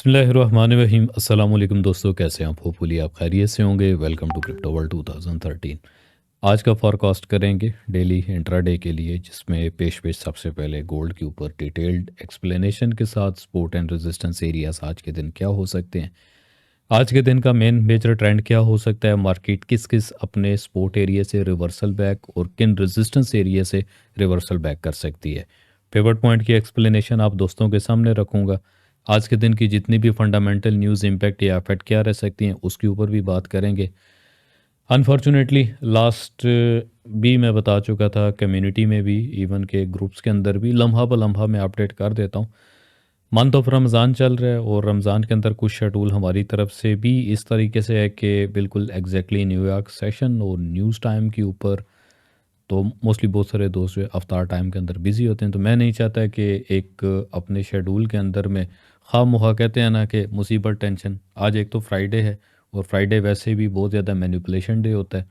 बिस्मिल्लाहिर्रहमानिर्रहीम। अस्सलाम वालेकुम दोस्तों, कैसे हैं आप? होपफुली आप खैरियत से होंगे। Welcome to crypto world 2013। आज का फॉरकास्ट करेंगे डेली इंट्राडे के लिए, जिसमें पेश सबसे पहले गोल्ड के ऊपर डिटेल्ड एक्सप्लेनेशन के साथ सपोर्ट एंड रेजिस्टेंस एरियाज आज के दिन क्या हो सकते हैं, आज के दिन का मेन मेजर ट्रेंड क्या हो सकता है, मार्केट किस किस अपने सपोर्ट एरिया से रिवर्सल बैक और किन रेजिस्टेंस एरिया से रिवर्सल बैक कर सकती है। पिवट पॉइंट की एक्सप्लेनेशन आप दोस्तों के सामने रखूंगा। आज के दिन की जितनी भी फंडामेंटल न्यूज़ इम्पैक्ट या इफेक्ट क्या रह सकती हैं उसके ऊपर भी बात करेंगे। अनफॉर्चुनेटली लास्ट भी मैं बता चुका था, कम्युनिटी में भी, इवन के ग्रुप्स के अंदर भी लम्हा ब लम्हा मैं अपडेट कर देता हूँ। मंथ ऑफ रमज़ान चल रहा है और रमज़ान के अंदर कुछ शेड्यूल हमारी तरफ से भी इस तरीके से है कि बिल्कुल एग्जैक्टली न्यूयॉर्क सेशन और न्यूज़ टाइम के ऊपर, तो मोस्टली बहुत सारे दोस्त जो है अफ्तार टाइम के अंदर बिज़ी होते हैं। तो मैं नहीं चाहता कि एक अपने शेड्यूल के अंदर में खा मुहा कहते हैं ना कि मुसीबत टेंशन। आज एक तो फ्राइडे है और फ्राइडे वैसे भी बहुत ज़्यादा मैनिपुलेशन डे होता है।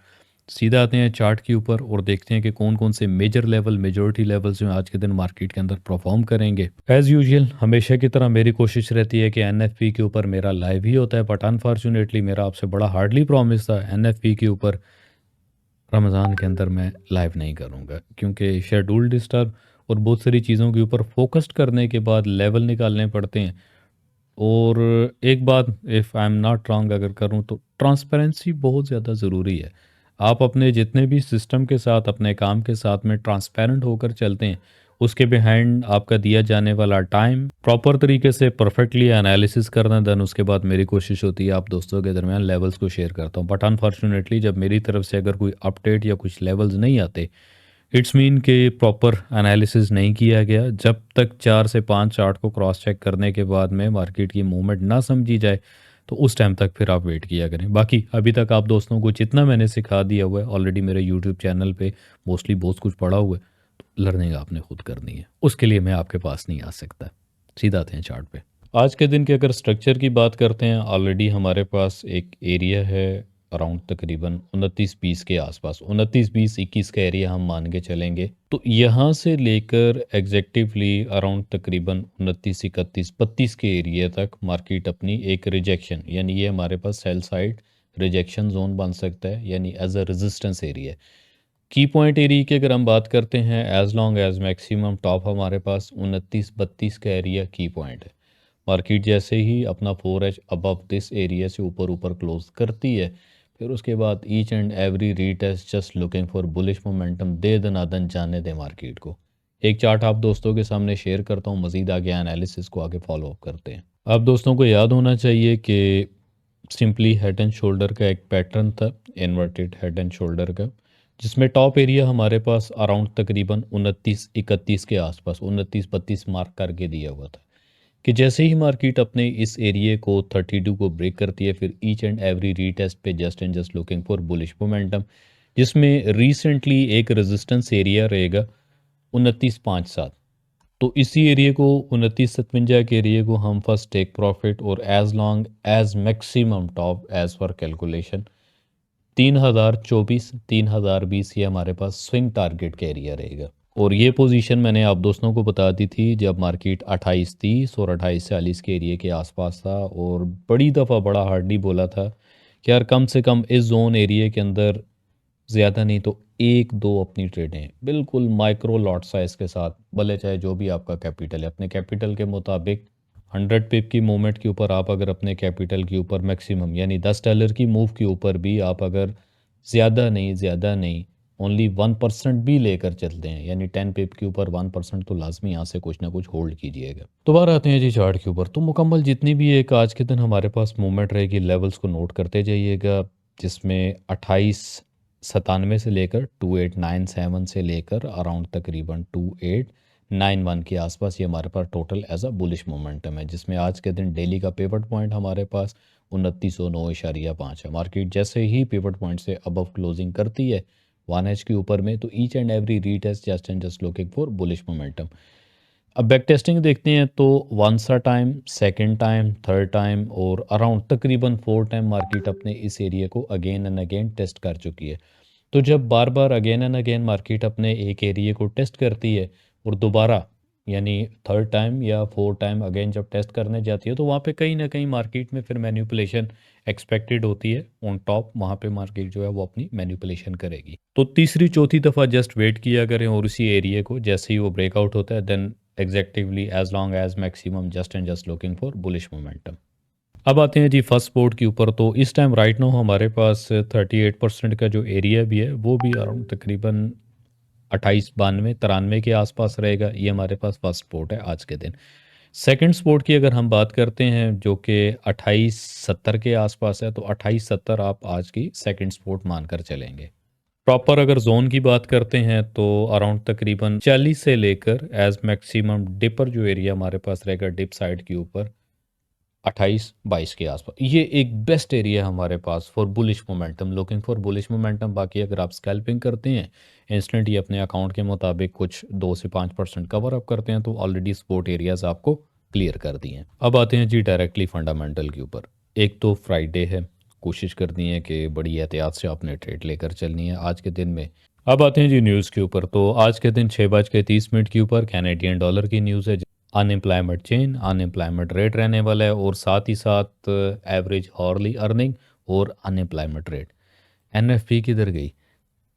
सीधा आते हैं चार्ट के ऊपर और देखते हैं कि कौन कौन से मेजर लेवल मेजॉरिटी लेवल्स जो हैं आज के दिन मार्केट के अंदर परफॉर्म करेंगे। एज़ यूजुअल हमेशा की तरह मेरी कोशिश रहती है कि एनएफपी के ऊपर मेरा लाइव ही होता है, बट अनफॉर्चुनेटली मेरा आपसे बड़ा हार्डली प्रॉमिस था एनएफपी के ऊपर रमज़ान के अंदर मैं लाइव नहीं करूँगा, क्योंकि शेड्यूल डिस्टर्ब और बहुत सारी चीज़ों के ऊपर फोकस्ड करने के बाद लेवल निकालने पड़ते हैं। और एक बात, if I am not wrong अगर करूँ तो ट्रांसपेरेंसी बहुत ज़्यादा ज़रूरी है। आप अपने जितने भी सिस्टम के साथ अपने काम के साथ में ट्रांसपेरेंट होकर चलते हैं, उसके बिहाइंड आपका दिया जाने वाला टाइम प्रॉपर तरीके से परफेक्टली एनालिसिस करना, देन उसके बाद मेरी कोशिश होती है आप दोस्तों के दरमियान लेवल्स को शेयर करता हूँ। बट अनफॉर्चुनेटली जब मेरी तरफ से अगर कोई अपडेट या कुछ लेवल्स नहीं आते, इट्स मीन के प्रॉपर एनालिसिस नहीं किया गया। जब तक 4 से 5 चार्ट को क्रॉस चेक करने के बाद में मार्केट की मूवमेंट ना समझी जाए, तो उस टाइम तक फिर आप वेट किया करें। बाकी अभी तक आप दोस्तों को जितना मैंने सिखा दिया हुआ है ऑलरेडी मेरे यूट्यूब चैनल पे मोस्टली बहुत कुछ पढ़ा हुआ है, तो लर्निंग आपने खुद करनी है, उसके लिए मैं आपके पास नहीं आ सकता। सीधा आते हैं चार्ट पे। आज के दिन के अगर स्ट्रक्चर की बात करते हैं, ऑलरेडी हमारे पास एक एरिया है अराउंड तकरीबन 29-20 के आसपास, 29-20-21 का एरिया हम मान के चलेंगे। तो यहाँ से लेकर एग्जैक्टिवली अराउंड तकरीबन 29-31-32 के एरिया तक मार्केट अपनी एक रिजेक्शन, यानी ये हमारे पास सेल साइड रिजेक्शन जोन बन सकता है, यानी एज अ रेजिस्टेंस एरिया। की पॉइंट एरिया की अगर हम बात करते हैं, as long as maximum top हमारे पास 29-32 का एरिया की पॉइंट है। मार्केट जैसे ही अपना 4H अबव दिस एरिया से ऊपर ऊपर क्लोज करती है, फिर उसके बाद each and every retest just looking for bullish momentum, दे दनादन जाने दे मार्केट को। एक चार्ट आप दोस्तों के सामने शेयर करता हूँ, मजीद आगे एनालिसिस को आगे फॉलो अप करते हैं। आप दोस्तों को याद होना चाहिए कि सिंपली हेड एंड शोल्डर का एक पैटर्न था, इन्वर्टेड हेड एंड शोल्डर का, जिसमें टॉप एरिया हमारे पास अराउंड तकरीबन 29-31 के आसपास 29-32 मार्क करके दिया हुआ था कि जैसे ही मार्केट अपने इस एरिया को 32 को ब्रेक करती है, फिर ईच एंड एवरी रीटेस्ट पे just and just looking for bullish momentum, जिसमें रिसेंटली एक रेजिस्टेंस एरिया रहेगा 29-5-7। तो इसी एरिया को 29-57 के एरिया को हम फर्स्ट टेक प्रॉफिट, और as long as maximum top edge पर कैलकुलेशन 3024 3020 ये हमारे पास स्विंग टारगेट का एरिया रहेगा। और ये पोजीशन मैंने आप दोस्तों को बता दी थी जब मार्केट 2830 और 2840 के एरिया के आसपास था, और बड़ी दफ़ा बड़ा हार्डली बोला था कि यार कम से कम इस जोन एरिया के अंदर ज़्यादा नहीं तो एक दो अपनी ट्रेडें बिल्कुल माइक्रो लॉट साइज के साथ, भले चाहे जो भी आपका कैपिटल है, अपने कैपिटल के मुताबिक 100 पिप की मूवमेंट के ऊपर आप अगर अपने कैपिटल के ऊपर मैक्सिमम यानी $10 की मूव के ऊपर भी आप अगर ज़्यादा नहीं ओनली 1% भी लेकर चलते हैं, यानी 10 पिप के ऊपर 1% तो लाजमी यहाँ से कुछ ना कुछ होल्ड कीजिएगा। दोबारा आते हैं जी चार्ट के ऊपर। तो मुकम्मल जितनी भी एक आज के दिन हमारे पास मूवमेंट रहेगी, लेवल्स को नोट करते जाइएगा, जिसमें 2897 से लेकर 2897 से लेकर अराउंड तकरीबन 2891 के आसपास ये हमारे पास total as a bullish momentum है, जिसमें आज के दिन डेली का पिवट पॉइंट हमारे पास 2909.5 है। मार्केट जैसे ही पिवट पॉइंट से अबव क्लोजिंग करती है 1H के ऊपर में, तो each and every retest just and just looking for bullish momentum. अब बैक टेस्टिंग देखते हैं तो once a time, second time, third time और अराउंड तकरीबन 4 टाइम मार्केट अपने इस एरिया को अगेन एंड अगेन टेस्ट कर चुकी है। तो जब बार बार अगेन एंड अगेन मार्केट अपने एक एरिया को टेस्ट करती है और दोबारा यानी थर्ड टाइम या फोर्थ टाइम अगेन जब टेस्ट करने जाती है तो वहाँ पे कहीं ना कहीं मार्केट में फिर मैनिपुलेशन एक्सपेक्टेड होती है ऑन टॉप, वहाँ पे मार्केट जो है वो अपनी मैनिपुलेशन करेगी। तो तीसरी चौथी दफ़ा जस्ट वेट किया करें और उसी एरिया को जैसे ही वो ब्रेकआउट होता है then exactly as long as maximum just and just looking for bullish momentum. अब आते हैं जी फर्स्ट स्पोर्ट के ऊपर। तो इस टाइम राइट नाउ हमारे पास 38% का जो एरिया भी है वो भी अराउंड तकरीबन 28 92 93 के आसपास रहेगा। ये हमारे पास फर्स्ट स्पोर्ट है आज के दिन। सेकंड स्पोर्ट की अगर हम बात करते हैं जो कि 28 70 के आसपास है, तो 28 70 आप आज की सेकंड स्पोर्ट मानकर चलेंगे। प्रॉपर अगर जोन की बात करते हैं तो अराउंड तकरीबन 40 से लेकर एज मैक्सिमम डिपर जो एरिया हमारे पास रहेगा डिप साइड के ऊपर 28 22 के आसपास, ये एक बेस्ट एरिया है हमारे पास for bullish momentum, looking for bullish momentum. बाकी अगर आप स्कैल्पिंग करते हैं इंस्टेंट ही अपने अकाउंट के मुताबिक कुछ 2 से 5% कवर अप करते हैं तो ऑलरेडी स्पोर्ट एरियाज आपको क्लियर कर दिए हैं। अब आते हैं जी डायरेक्टली फंडामेंटल के ऊपर। एक तो फ्राइडे है, कोशिश करनी है कि बड़ी एहतियात से आपने ट्रेड लेकर चलनी है आज के दिन में। अब आते हैं जी न्यूज़ के ऊपर। तो आज के दिन 6:30 के ऊपर कैनेडियन डॉलर की न्यूज़ है। अनएम्प्लॉयमेंट चेन, अनएम्प्लॉयमेंट रेट रहने वाला है और साथ ही साथ एवरेज हॉर्ली अर्निंग और अनएम्प्लॉयमेंट रेट। एनएफपी किधर गई?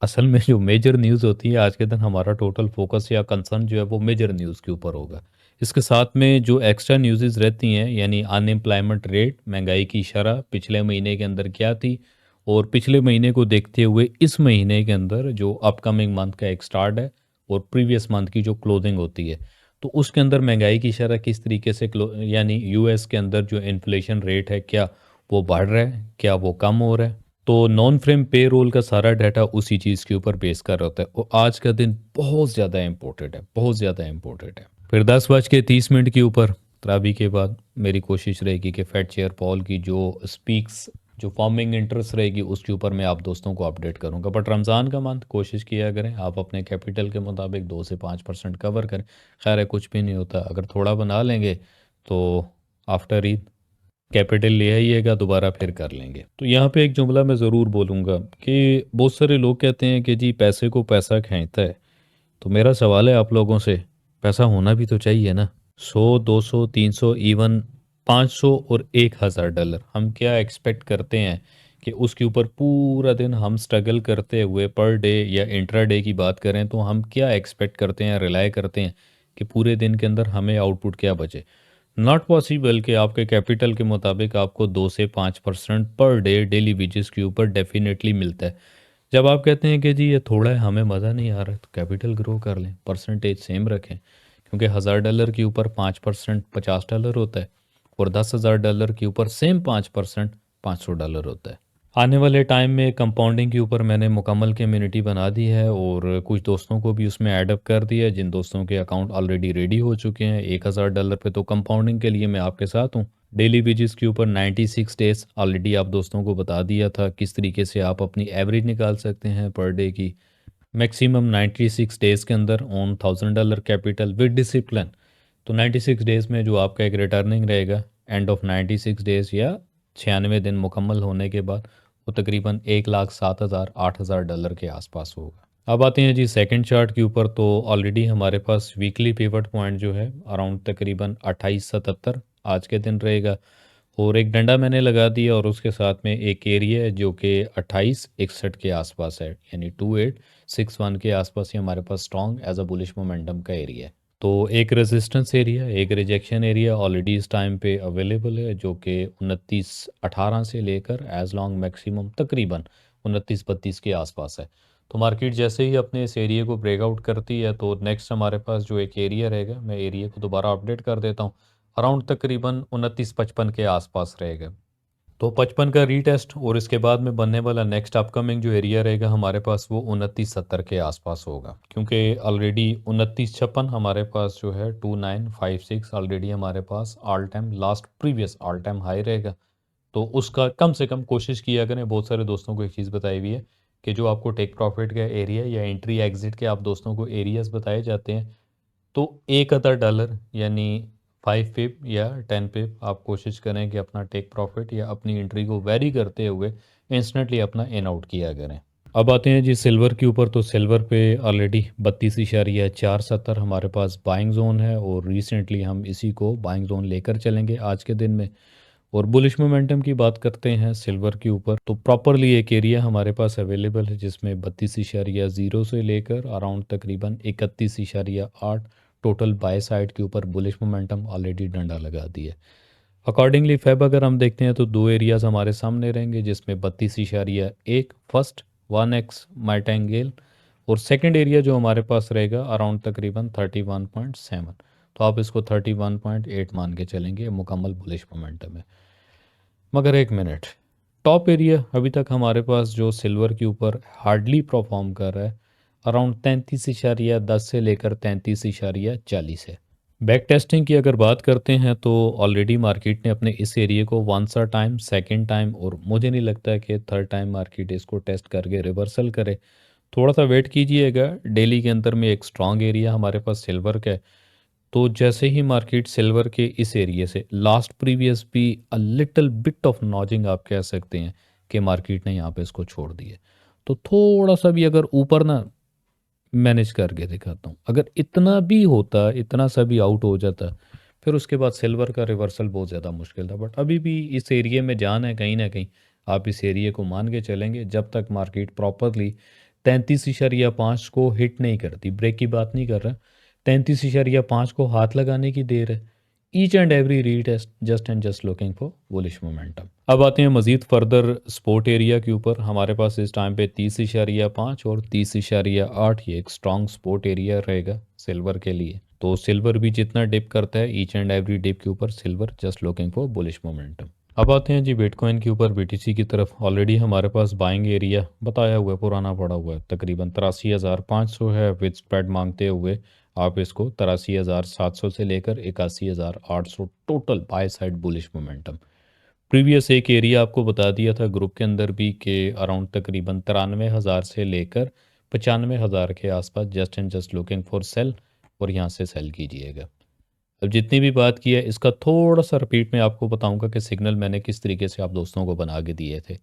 असल में जो मेजर न्यूज़ होती है आज के दिन हमारा टोटल फोकस या कंसर्न जो है वो मेजर न्यूज़ के ऊपर होगा। इसके साथ में जो एक्स्ट्रा न्यूज़ रहती हैं यानी अनएम्प्लॉयमेंट रेट, महंगाई की शरह पिछले महीने के अंदर क्या थी और पिछले महीने को देखते हुए इस महीने के अंदर जो अपकमिंग मंथ का एक स्टार्ट है और प्रीवियस मंथ की जो क्लोजिंग होती है तो उसके अंदर महंगाई की शरह किस तरीके से यानी यूएस के अंदर जो इन्फ्लेशन रेट है क्या वो बढ़ रहा है, क्या वो कम हो रहा है। तो नॉन फ्रेम पे रोल का सारा डाटा उसी चीज़ के ऊपर बेस कर होता है और आज का दिन बहुत ज़्यादा इम्पोर्टेंट है, बहुत ज़्यादा इम्पोर्टेंट है। फिर 10:30 के ऊपर तरावी के बाद मेरी कोशिश रहेगी कि फेड चेयर पॉल की जो स्पीक्स जो फॉर्मिंग इंटरेस्ट रहेगी उसके ऊपर मैं आप दोस्तों को अपडेट करूंगा। बट रमज़ान का मंथ कोशिश किया करें आप अपने कैपिटल के मुताबिक 2 से 5% कवर करें। खैर है कुछ भी नहीं होता, अगर थोड़ा बना लेंगे तो आफ्टर ईद कैपिटल ले आइएगा दोबारा फिर कर लेंगे। तो यहाँ पे एक जुमला मैं ज़रूर बोलूँगा कि बहुत सारे लोग कहते हैं कि जी पैसे को पैसा खींचता है। तो मेरा सवाल है आप लोगों से, पैसा होना भी तो चाहिए ना। 100 200 300 इवन 500 और 1000 डॉलर हम क्या एक्सपेक्ट करते हैं कि उसके ऊपर पूरा दिन हम स्ट्रगल करते हुए पर डे या इंट्रा डे की बात करें तो हम क्या एक्सपेक्ट करते हैं, रिलाई करते हैं कि पूरे दिन के अंदर हमें आउटपुट क्या बचे। नॉट पॉसिबल कि आपके कैपिटल के मुताबिक आपको 2 से 5% पर डे डेली वेजेस के ऊपर डेफिनेटली मिलता है। जब आप कहते हैं कि जी ये थोड़ा है हमें मज़ा नहीं आ रहा तो कैपिटल ग्रो कर लें, परसेंटेज सेम रखें, क्योंकि 1000 डॉलर के ऊपर 5% $50 होता है और 10,000 डॉलर के ऊपर सेम 5% $500 होता है। आने वाले टाइम में कंपाउंडिंग के ऊपर मैंने मुकम्मल कम्युनिटी बना दी है और कुछ दोस्तों को भी उसमें ऐड अप कर दिया है जिन दोस्तों के अकाउंट ऑलरेडी रेडी हो चुके हैं 1000 डॉलर पे। तो कंपाउंडिंग के लिए मैं आपके साथ हूँ। डेली वेजेस के ऊपर 96 डेज ऑलरेडी आप दोस्तों को बता दिया था किस तरीके से आप अपनी एवरेज निकाल सकते हैं पर डे की। मैक्सिमम 96 डेज़ के अंदर ऑन $1000 कैपिटल विद डिसिप्लिन। तो 96 डेज़ में जो आपका एक रिटर्निंग रहेगा एंड ऑफ 96 डेज़ या 96 दिन मुकम्मल होने के बाद वो तकरीबन 1,07,000 $8,000 के आसपास होगा। अब आते हैं जी सेकंड चार्ट के ऊपर। तो ऑलरेडी हमारे पास वीकली पिवट पॉइंट जो है अराउंड तकरीबन 2877 आज के दिन रहेगा और एक डंडा मैंने लगा दिया और उसके साथ में एक एरिया है जो कि 2861 के आसपास है यानी 2861 के आसपास ही हमारे पास strong as a bullish momentum का एरिया है। तो एक रेजिस्टेंस एरिया, एक रिजेक्शन एरिया ऑलरेडी इस टाइम पे अवेलेबल है जो कि 2918 से लेकर एज लॉन्ग मैक्सिमम तकरीबन 2932 के आसपास है। तो मार्केट जैसे ही अपने इस एरिया को ब्रेकआउट करती है तो नेक्स्ट हमारे पास जो एक एरिया रहेगा, मैं एरिया को दोबारा अपडेट कर देता हूँ, अराउंड तकरीबन 2955 के आसपास रहेगा। तो 55 का रीटेस्ट और इसके बाद में बनने वाला नेक्स्ट अपकमिंग जो एरिया रहेगा हमारे पास वो 2970 के आसपास होगा, क्योंकि ऑलरेडी 2956 हमारे पास जो है 2956 ऑलरेडी हमारे पास all time last previous all time high रहेगा। तो उसका कम से कम कोशिश किया करें। बहुत सारे दोस्तों को एक चीज़ बताई हुई है कि जो आपको टेक प्रॉफिट का एरिया या एंट्री एग्जिट के आप दोस्तों को एरियाज बताए जाते हैं तो 1,000 डॉलर यानी 5 पिप या 10 पिप आप कोशिश करें कि अपना टेक प्रॉफिट या अपनी एंट्री को वेरी करते हुए इंस्टेंटली अपना इन आउट किया करें। अब आते हैं जी सिल्वर के ऊपर। तो सिल्वर पे ऑलरेडी 32.470 हमारे पास बाइंग जोन है और रिसेंटली हम इसी को बाइंग जोन लेकर चलेंगे आज के दिन में। और बुलिश मोमेंटम की बात करते हैं सिल्वर के ऊपर, तो प्रॉपरली एक एरिया हमारे पास अवेलेबल है जिसमें 32.0 से लेकर अराउंड तकरीबन 31.8 टोटल बाय साइड के ऊपर बुलिश मोमेंटम ऑलरेडी डंडा लगा दिया। अकॉर्डिंगली फेब अगर हम देखते हैं तो दो एरियाज हमारे सामने रहेंगे जिसमें 32.1 फर्स्ट 1x माइटेंगेल और सेकंड एरिया जो हमारे पास रहेगा अराउंड तकरीबन 31.7। तो आप इसको 31.8 मान के चलेंगे, मुकम्मल बुलिश मोमेंटम है। मगर एक मिनट, टॉप एरिया अभी तक हमारे पास जो सिल्वर के ऊपर हार्डली परफॉर्म कर रहा है अराउंड 33.10 से लेकर 33.40 है। बैक टेस्टिंग की अगर बात करते हैं तो ऑलरेडी मार्केट ने अपने इस एरिया को once a time, second time और मुझे नहीं लगता है कि थर्ड टाइम मार्केट इसको टेस्ट करके रिवर्सल करे। थोड़ा सा वेट कीजिएगा। डेली के अंदर में एक स्ट्रांग एरिया हमारे पास सिल्वर का है। तो जैसे ही मार्केट सिल्वर के इस एरिया से लास्ट प्रीवियस भी अ लिटिल बिट ऑफ नॉजिंग आप कह सकते हैं कि मार्केट ने यहाँ पे इसको छोड़ दिया। तो थोड़ा सा भी अगर ऊपर ना मैनेज करके दिखाता हूँ, अगर इतना भी होता, इतना सा भी आउट हो जाता, फिर उसके बाद सिल्वर का रिवर्सल बहुत ज़्यादा मुश्किल था। बट अभी भी इस एरिया में जान है कहीं ना कहीं। आप इस एरिया को मान के चलेंगे जब तक मार्केट प्रॉपरली 33.5 को हिट नहीं करती। ब्रेक की बात नहीं कर रहा, 33.5 को हाथ लगाने की देर है। ईच एंड एवरी रीड है just and just looking for bullish momentum. अब आते हैं मजीद फर्दर स्पोर्ट एरिया के ऊपर। हमारे पास इस टाइम पे 30.5 और 30.8 ये एक स्ट्रॉन्ग स्पोर्ट एरिया रहेगा सिल्वर के लिए। तो सिल्वर भी जितना डिप करता है ईच एंड एवरी डिप के ऊपर silver just looking for bullish momentum. अब आते हैं जी बिटकॉइन के ऊपर, बीटीसी की तरफ। ऑलरेडी हमारे पास बाइंग एरिया बताया हुआ है, पुराना पड़ा हुआ है, तकरीबन 83,500 है विद स्प्रेड मांगते हुए आप इसको 83,700 से लेकर 81,800 total by side bullish momentum. Previous एक एरिया आपको बता दिया था ग्रुप के अंदर भी कि अराउंड तकरीबन 93,000 से लेकर 95,000 के आसपास just and just looking for sale, और यहाँ से सेल कीजिएगा। अब जितनी भी बात की है इसका थोड़ा सा रिपीट में आपको बताऊंगा कि सिग्नल मैंने किस तरीके से आप दोस्तों को बना के दिए थे।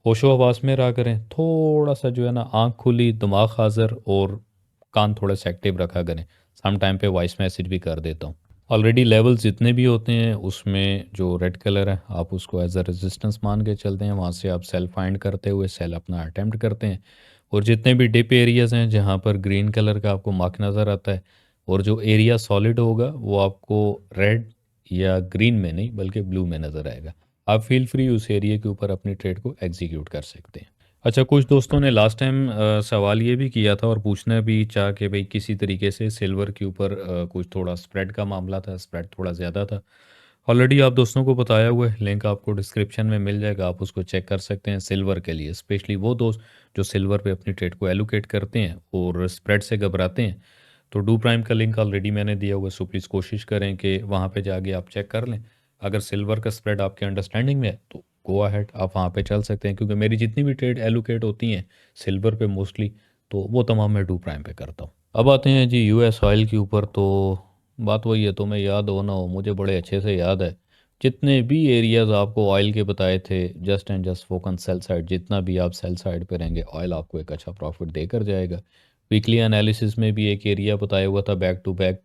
होशो हवास में रहा करें, थोड़ा सा जो है ना आँख खुली दिमाग हाजिर और कान थोड़े से एक्टिव रखा करें। सम टाइम पे वॉइस मैसेज भी कर देता हूँ। ऑलरेडी लेवल्स जितने भी होते हैं उसमें जो रेड कलर है आप उसको एज अ रेजिस्टेंस मान के चलते हैं, वहाँ से आप सेल फाइंड करते हुए सेल अपना अटैम्प्ट करते हैं। और जितने भी डिप एरियाज़ हैं जहाँ पर ग्रीन कलर का आपको मार्क नज़र आता है और जो एरिया सॉलिड होगा वो आपको रेड या ग्रीन में नहीं बल्कि ब्लू में नज़र आएगा, आप फील फ्री उस एरिया के ऊपर अपनी ट्रेड को एग्जीक्यूट कर सकते हैं। अच्छा, कुछ दोस्तों ने लास्ट टाइम सवाल ये भी किया था और पूछना भी चाह कि भाई किसी तरीके से सिल्वर के ऊपर कुछ थोड़ा स्प्रेड का मामला था, स्प्रेड थोड़ा ज़्यादा था। ऑलरेडी आप दोस्तों को बताया हुआ है, लिंक आपको डिस्क्रिप्शन में मिल जाएगा, आप उसको चेक कर सकते हैं। सिल्वर के लिए स्पेशली वो दोस्त जो सिल्वर पे अपनी ट्रेड को एलोकेट करते हैं और स्प्रेड से घबराते हैं, तो डू प्राइम का लिंक ऑलरेडी मैंने दिया हुआ है। सो प्लीज़ कोशिश करें कि वहाँ पे जाके आप चेक कर लें। अगर सिल्वर का स्प्रेड आपके अंडरस्टैंडिंग में है तो गो अहेड, आप वहाँ पे चल सकते हैं, क्योंकि मेरी जितनी भी ट्रेड एलोकेट होती हैं सिल्वर पे मोस्टली, तो वो तमाम मैं डू प्राइम पे करता हूँ। अब आते हैं जी यूएस ऑयल के ऊपर। तो बात वही है, तो मैं याद हो ना हो, मुझे बड़े अच्छे से याद है जितने भी एरियाज आपको ऑयल के बताए थे just and just focus on sell side. जितना भी आप सेल साइड पे रहेंगे ऑयल आपको एक अच्छा प्रॉफिट देकर जाएगा। वीकली एनालिसिस में भी एक एरिया बताया हुआ था बैक टू बैक,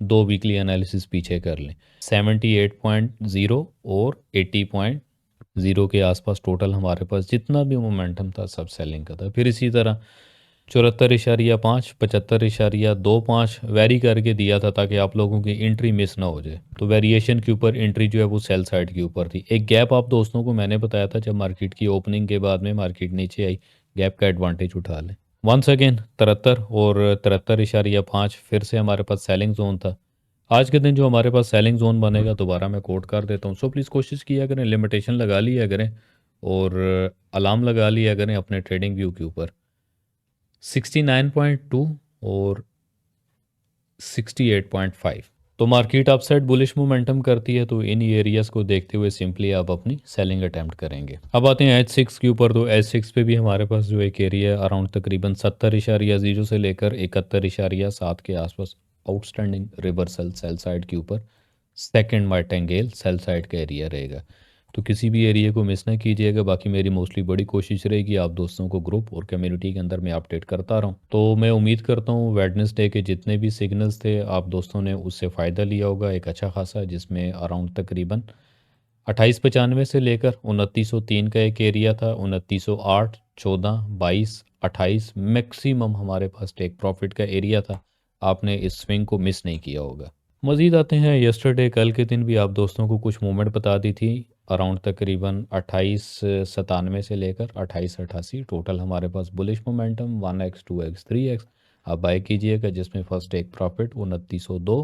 दो वीकली एनालिसिस पीछे कर लें। 78.0 और 80.0 के आसपास टोटल हमारे पास जितना भी मोमेंटम था सब सेलिंग का था। फिर इसी तरह 74.5, 75.25 वेरी करके दिया था ताकि आप लोगों की एंट्री मिस ना हो जाए। तो वेरिएशन के ऊपर एंट्री जो है वो सेल साइड के ऊपर थी। एक गैप आप दोस्तों को मैंने बताया था जब मार्केट की ओपनिंग के बाद में मार्केट नीचे आई, गैप का एडवांटेज उठा लें। वंस अगेन 73 और 73.5 फिर से हमारे पास सेलिंग जोन था। आज के दिन जो हमारे पास सेलिंग जोन बनेगा दोबारा मैं कोट कर देता हूँ। सो प्लीज़ कोशिश किया करें, लिमिटेशन लगा लिया करें और अलार्म लगा लिया करें अपने ट्रेडिंग व्यू के ऊपर। 69.2 और 68.5 तो मार्केट अपसाइड बुलिश मोमेंटम करती है, तो इन एरियाज को देखते हुए सिंपली आप अपनी सेलिंग अटेम्प्ट करेंगे। अब आते हैं H6 के ऊपर। तो H6 पे भी हमारे पास जो एक एरिया अराउंड तकरीबन 70.0 से लेकर 71.7 के आसपास आउटस्टैंडिंग रिवर्सल सेल साइड के ऊपर सेकेंड मार्टेंगेल सेल साइड का एरिया रहेगा। तो किसी भी एरिया को मिस ना कीजिएगा। बाकी मेरी मोस्टली बड़ी कोशिश रहेगी आप दोस्तों को ग्रुप और कम्युनिटी के अंदर मैं अपडेट करता रहूँ। तो मैं उम्मीद करता हूँ वेडनेसडे के जितने भी सिग्नल्स थे आप दोस्तों ने उससे फ़ायदा लिया होगा एक अच्छा खासा, जिसमें अराउंड तकरीबन 2895 से लेकर 2903 का एक एरिया था, 2908, 14, 22, 28 मैक्सिमम हमारे पास टेक प्रॉफिट का एरिया था। आपने इस स्विंग को मिस नहीं किया होगा। मज़ीद आते हैं यस्टरडे, कल के दिन भी आप दोस्तों को कुछ मूवमेंट बता दी थी अराउंड तकरीबन 2897 से लेकर 2888 टोटल हमारे पास bullish momentum 1x 2x 3x आप बाय कीजिएगा, जिसमें फर्स्ट एक प्रॉफिट 2902,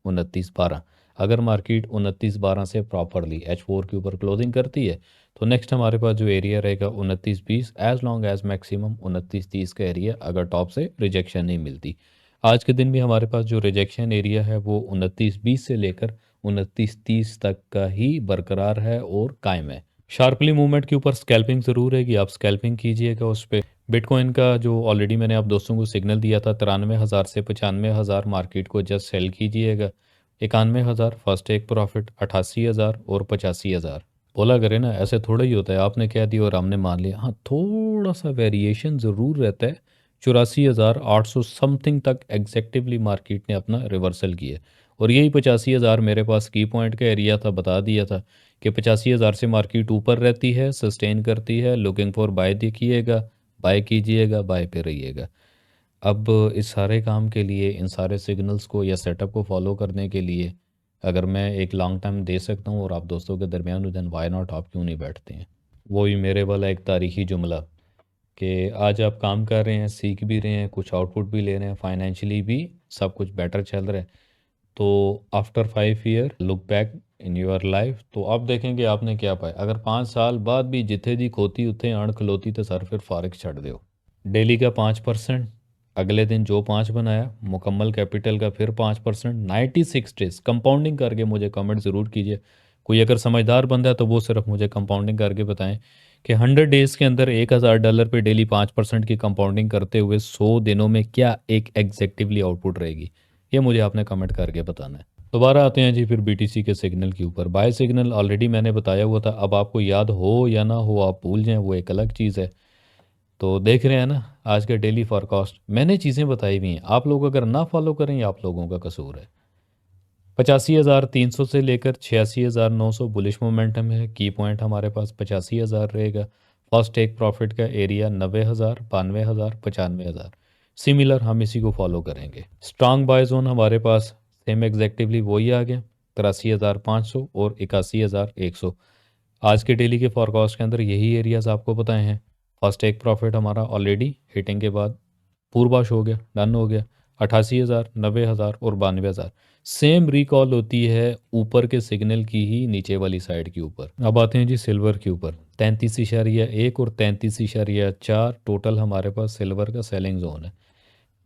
2912। अगर मार्केट 2912 से प्रॉपरली H4 के ऊपर क्लोजिंग करती है तो नेक्स्ट हमारे पास जो एरिया रहेगा 2920 एज लॉन्ग एज मैक्सिमम 2930 का एरिया, अगर टॉप से रिजेक्शन नहीं मिलती। आज के दिन भी हमारे पास जो रिजेक्शन एरिया है वो 2920 से लेकर 2930 तक का ही बरकरार है और कायम है। शार्पली मूवमेंट के ऊपर स्कैल्पिंग ज़रूर है कि आप स्कैल्पिंग कीजिएगा उस पर। बिटकॉइन का जो ऑलरेडी मैंने आप दोस्तों को सिग्नल दिया था 93,000 से 95,000 मार्केट को जस्ट सेल कीजिएगा। 91,000 फर्स्ट एक प्रॉफिट, 88,000 और 85,000। बोला करें ना, ऐसे थोड़ा ही होता है आपने कह दिया और हमने मान लिया। हाँ, थोड़ा सा वेरिएशन ज़रूर रहता है। 84,800 समथिंग तक एग्जैक्टिवली मार्केट ने अपना रिवर्सल किया और यही 85,000 मेरे पास की पॉइंट का एरिया था। बता दिया था कि 85,000 से मार्केट ऊपर रहती है, सस्टेन करती है, लुकिंग फॉर बाय देखिएगा, बाय कीजिएगा, बाय पे रहिएगा। अब इस सारे काम के लिए, इन सारे सिग्नल्स को या सेटअप को फॉलो करने के लिए अगर मैं एक लॉन्ग टाइम दे सकता हूँ और आप दोस्तों के दरमियान, देन वाई नॉट, आप क्यों नहीं बैठते हैं। वही मेरे वाला एक तारीखी जुमला कि आज आप काम कर रहे हैं, सीख भी रहे हैं, कुछ आउटपुट भी ले रहे हैं, फाइनेंशियली भी सब कुछ बेटर चल रहा है, तो after 5 year look back in your life तो आप देखेंगे आपने क्या पाया। अगर 5 साल बाद भी जिथे दी खोती उथे अण खलोती तो सर फिर फारिग छड़ दो। डेली का 5%, अगले दिन जो 5 बनाया मुकम्मल कैपिटल का फिर 5%, 96 डेज कंपाउंडिंग करके मुझे कमेंट ज़रूर कीजिए। कोई अगर समझदार बंदा है तो वो सिर्फ मुझे कंपाउंडिंग करके बताएं कि 100 डेज़ के अंदर $1,000 पे डेली 5% की कंपाउंडिंग करते हुए 100 दिनों में क्या एक एग्जैक्टिवली आउटपुट रहेगी। ये मुझे आपने कमेंट करके बताना है। दोबारा आते हैं जी फिर बीटीसी के सिग्नल के ऊपर। बाय सिग्नल ऑलरेडी मैंने बताया हुआ था, अब आपको याद हो या ना हो, आप भूल जाएं वो एक अलग चीज़ है। तो देख रहे हैं ना आज का डेली फॉरकास्ट, मैंने चीज़ें बताई हुई हैं, आप लोग अगर ना फॉलो करें ये आप लोगों का कसूर है। 85,300 से लेकर 86,900 बुलिश मोमेंटम है। की पॉइंट हमारे पास 85,000 रहेगा। फर्स्ट टेक प्रॉफिट का एरिया 90,000, 92,000, 95,000। सिमिलर हम इसी को फॉलो करेंगे। स्ट्रांग बाय जोन हमारे पास सेम एग्जैक्टिवली वही आ गया, 83,500 और 81,100। आज के डेली के फॉरकास्ट के अंदर यही एरियाज आपको बताए हैं। फर्स्ट टेक प्रॉफिट हमारा ऑलरेडी हिटिंग के बाद पूर्वाश हो गया, डन हो गया। 88,000, 90,000 और 92,000 सेम रिकॉल होती है ऊपर के सिग्नल की ही नीचे वाली साइड के ऊपर। अब आते हैं जी सिल्वर के ऊपर। 33.1 और 33.4 टोटल हमारे पास सिल्वर का सेलिंग जोन है।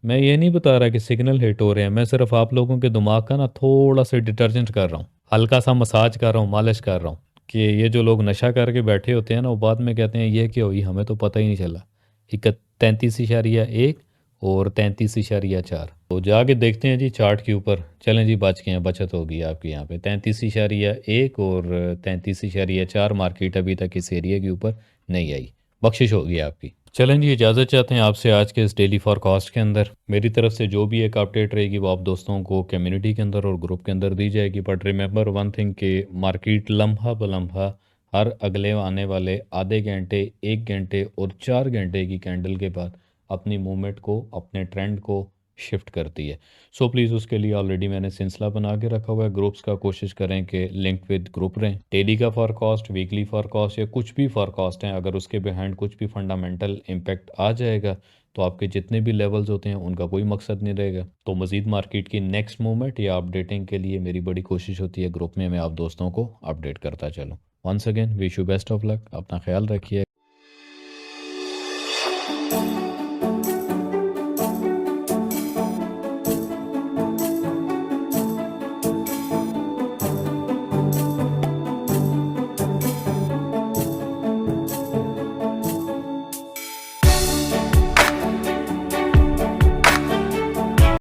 मैं ये नहीं बता रहा कि सिग्नल हिट हो रहे हैं, मैं सिर्फ आप लोगों के दिमाग का ना थोड़ा सा डिटर्जेंट कर रहा हूँ, हल्का सा मसाज कर रहा हूँ, मालिश कर रहा हूँ कि ये जो लोग नशा करके बैठे होते हैं ना वो बाद में कहते हैं ये क्या हुई, हमें तो पता ही नहीं चला। 33.1 और 33.4 तो जाके देखते हैं जी चार्ट के ऊपर। चलें जी, बच गए हैं, बचत होगी आपकी यहाँ पे। 33.1 और 33.4 मार्केट अभी तक इस एरिया के ऊपर नहीं आई, बख्शिश होगी आपकी। चलें जी, इजाज़त चाहते हैं आपसे आज के इस डेली फॉरकास्ट के अंदर। मेरी तरफ से जो भी एक अपडेट रहेगी वो आप दोस्तों को कम्युनिटी के अंदर और ग्रुप के अंदर दी जाएगी। बट रिमेंबर वन थिंग कि मार्केट लम्हा बलम्हा हर अगले आने वाले आधे घंटे, 1 घंटे और 4 घंटे की कैंडल के बाद अपनी मूवमेंट को, अपने ट्रेंड को शिफ्ट करती है। सो प्लीज़ उसके लिए ऑलरेडी मैंने सिलसिला बना के रखा हुआ है ग्रुप्स का। कोशिश करें कि लिंक विद ग्रुप रहें। डेली का फॉरकास्ट, वीकली फॉरकास्ट या कुछ भी फॉरकास्ट हैं, अगर उसके बिहाइंड कुछ भी फंडामेंटल इम्पैक्ट आ जाएगा तो आपके जितने भी लेवल्स होते हैं उनका कोई मकसद नहीं रहेगा। तो मज़ीद मार्केट की नेक्स्ट मूवमेंट या अपडेटिंग के लिए मेरी बड़ी कोशिश होती है ग्रुप में मैं आप दोस्तों को अपडेट करता चलूँ। Once again wish you best of luck, अपना ख्याल रखिए।